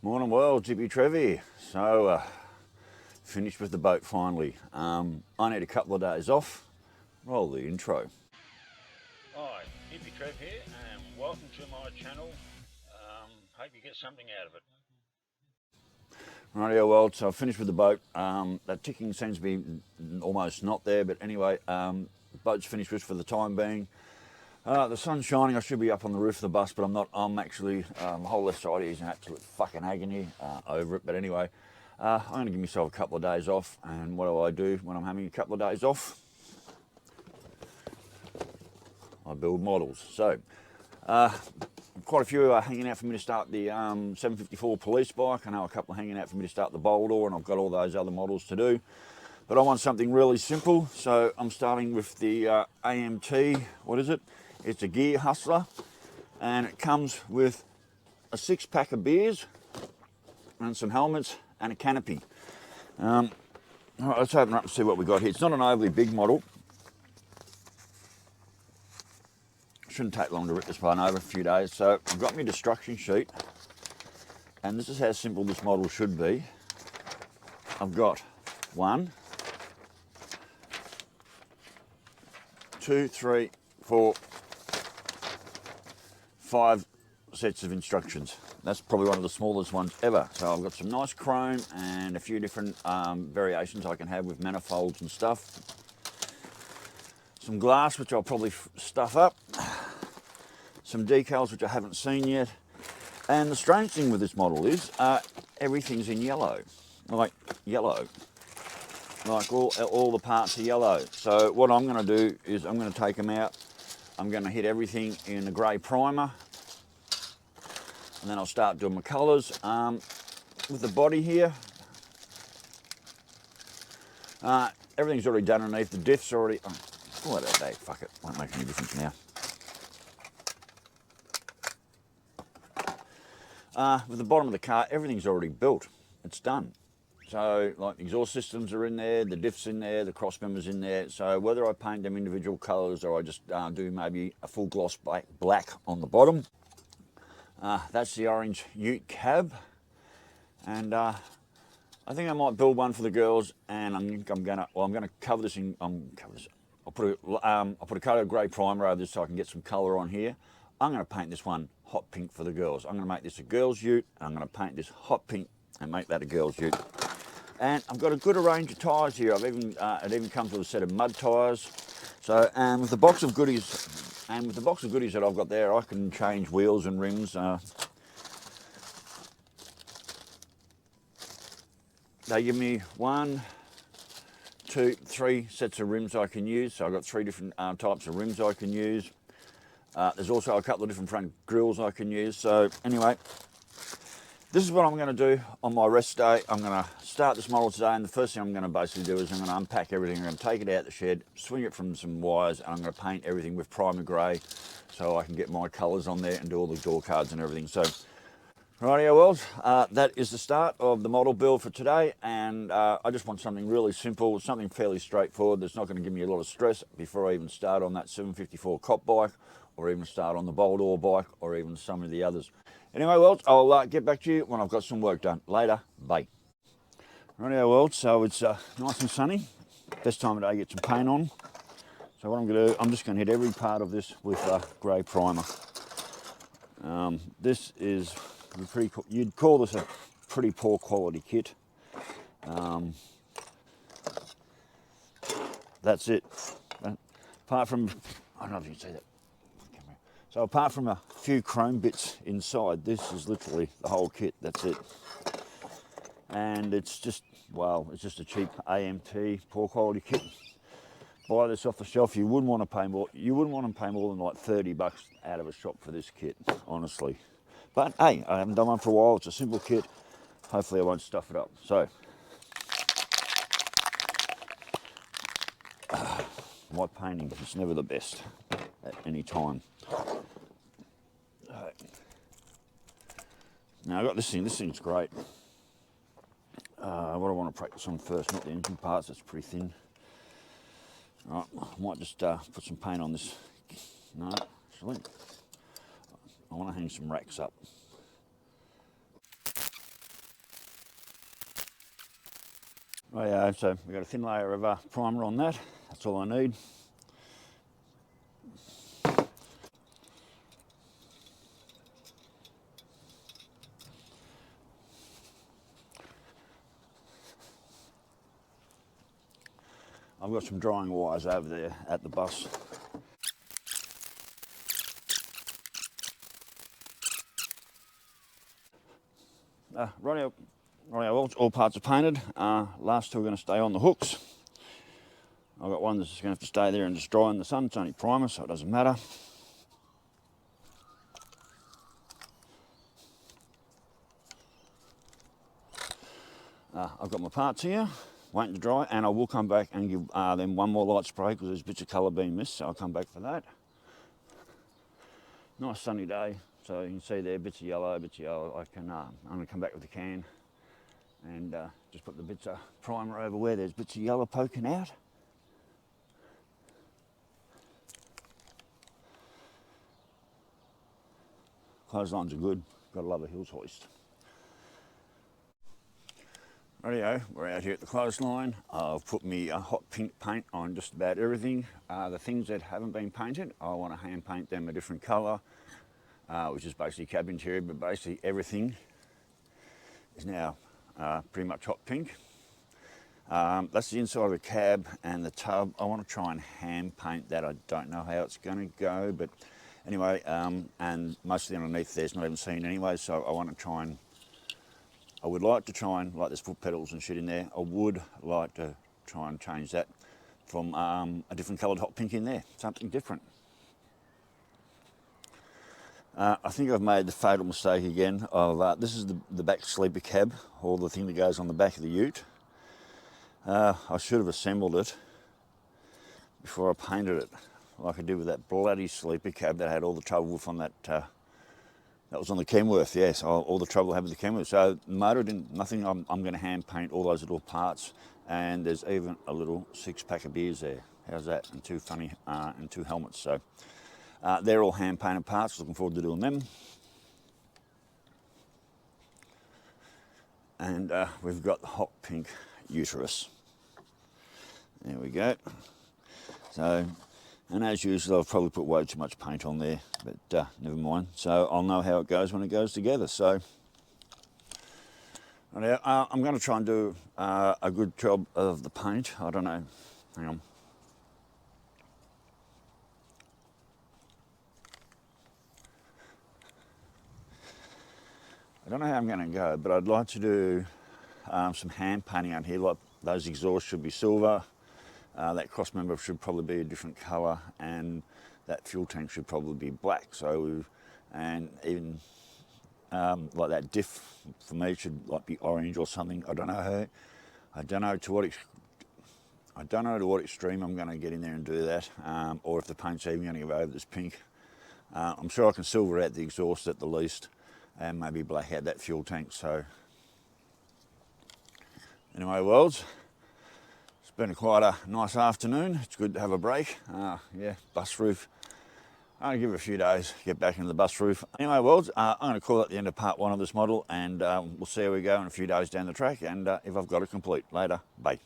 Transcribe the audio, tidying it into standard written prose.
Morning world, Hippy Trev here. So, finished with the boat finally. I need a couple of days off. Roll the intro. Hi, Hippy Trev here, and welcome to my channel. Hope you get something out of it. Rightio world, so I've finished with the boat. That ticking seems to be almost not there, but anyway, boat's finished with for the time being. The sun's shining. I should be up on the roof of the bus, but I'm not. I'm actually, the whole left side is an absolute fucking agony over it. But anyway, I'm going to give myself a couple of days off. And what do when I'm having a couple of days off? I build models. So, quite a few are hanging out for me to start the 754 police bike. I know a couple are hanging out for me to start the Boulder, and I've got all those other models to do. But I want something really simple, so I'm starting with the AMT. What is it? It's a gear hustler, and it comes with a 6-pack of beers and some helmets and a canopy. All right, let's open it up and see what we got here. It's not an overly big model. Shouldn't take long to rip this one over, a few days. So I've got my destruction sheet, and this is how simple this model should be. I've got 1, 2, 3, 4, 5 sets of instructions. That's probably one of the smallest ones ever. So I've got some nice chrome and a few different variations I can have with manifolds and stuff. Some glass, which I'll probably stuff up. Some decals, which I haven't seen yet. And the strange thing with this model is everything's in yellow, like yellow. Like all the parts are yellow. So what I'm going to do is I'm going to take them out. I'm going to hit everything in a grey primer, and then I'll start doing my colours. With the body here, everything's already done underneath. The diff's already. Oh, that day, fuck it, won't make any difference now. With the bottom of the car, everything's already built. It's done. So, like, the exhaust systems are in there, the diff's in there, the cross members in there. So whether I paint them individual colours or I just do maybe a full gloss black on the bottom. That's the orange ute cab. And I think I might build one for the girls, and I'm gonna cover this in. I'll put a coat of grey primer over this so I can get some colour on here. I'm going to paint this one hot pink for the girls. I'm going to make this a girls' ute, and I'm going to paint this hot pink and make that a girls' ute. And I've got a good range of tyres here. It even comes with a set of mud tyres. So, and with the box of goodies, that I've got there, I can change wheels and rims. They give me 1, 2, 3 sets of rims I can use. So I've got 3 different types of rims I can use. There's also a couple of different front grills I can use. So anyway, this is what I'm going to do on my rest day. I'm going to start this model today, and the first thing I'm going to basically do is I'm going to unpack everything. I'm going to take it out the shed, swing it from some wires, and I'm going to paint everything with primer grey so I can get my colours on there and do all the door cards and everything. So, rightio world, that is the start of the model build for today, and I just want something really simple, something fairly straightforward that's not going to give me a lot of stress before I even start on that 754 cop bike, or even start on the Boulder bike, or even some of the others. Anyway, world, I'll get back to you when I've got some work done. Later, bye. Rightio world, so it's nice and sunny. Best time of day to get some paint on. So what I'm going to do, I'm just going to hit every part of this with grey primer. This is pretty. You'd call this a pretty poor quality kit. That's it. Apart from, I don't know if you can see that. So apart from a few chrome bits inside, this is literally the whole kit. That's it. And it's just, well, it's just a cheap AMT, poor quality kit. Buy this off the shelf. You wouldn't want to pay more. You wouldn't want to pay more than like $30 out of a shop for this kit, honestly. But hey, I haven't done one for a while. It's a simple kit. Hopefully I won't stuff it up. So, my painting is never the best at any time. Now I've got this thing. This thing's great. What I want to practice on first, not the engine parts. It's pretty thin. All right, I might just put some paint on this. No, actually, I want to hang some racks up. Right, so we've got a thin layer of primer on that. That's all I need. I've got some drying wires over there at the bus. Rightio, all parts are painted. Last two are going to stay on the hooks. I've got one that's just going to have to stay there and just dry in the sun. It's only primer, so it doesn't matter. I've got my parts here, waiting to dry, and I will come back and give them one more light spray because there's bits of colour being missed, so I'll come back for that. Nice sunny day, so you can see there bits of yellow, I'm going to come back with the can and just put the bits of primer over where there's bits of yellow poking out. Clotheslines are good, gotta love a Hills hoist. Rightio, we're out here at the clothesline. I've put me a hot pink paint on just about everything. The things that haven't been painted, I want to hand paint them a different colour, which is basically cab interior, but basically everything is now pretty much hot pink. That's the inside of the cab and the tub. I want to try and hand paint that. I don't know how it's going to go, but anyway, and most of the underneath there's not even seen anyway, so I would like to try and, like there's foot pedals and shit in there, I would like to try and change that from a different coloured hot pink in there, something different. I think I've made the fatal mistake again of, this is the back sleeper cab, or the thing that goes on the back of the ute. I should have assembled it before I painted it, like I did with that bloody sleeper cab that I had all the trouble with on that was on the Kenworth, yes, all the trouble I had with the Kenworth. So the motor didn't, nothing, I'm going to hand paint all those little parts, and there's even a little 6-pack of beers there. How's that? And and two helmets. So they're all hand painted parts, looking forward to doing them. And we've got the hot pink uterus. There we go. So, and as usual, I've probably put way too much paint on there, but never mind. So I'll know how it goes when it goes together. So I'm going to try and do a good job of the paint. I don't know. Hang on. I don't know how I'm going to go, but I'd like to do some hand painting out here. Like those exhausts should be silver. That cross member should probably be a different colour, and that fuel tank should probably be black. So, and even like that diff for me should like be orange or something. I don't know to what extreme I'm going to get in there and do that, or if the paint's even going to go over this pink. I'm sure I can silver out the exhaust at the least, and maybe black out that fuel tank. So anyway, worlds. It's been quite a nice afternoon. It's good to have a break. Yeah, bus roof. I'm going to give it a few days to get back into the bus roof. Anyway, worlds, I'm going to call it the end of part 1 of this model, and we'll see how we go in a few days down the track, and if I've got it complete. Later, bye.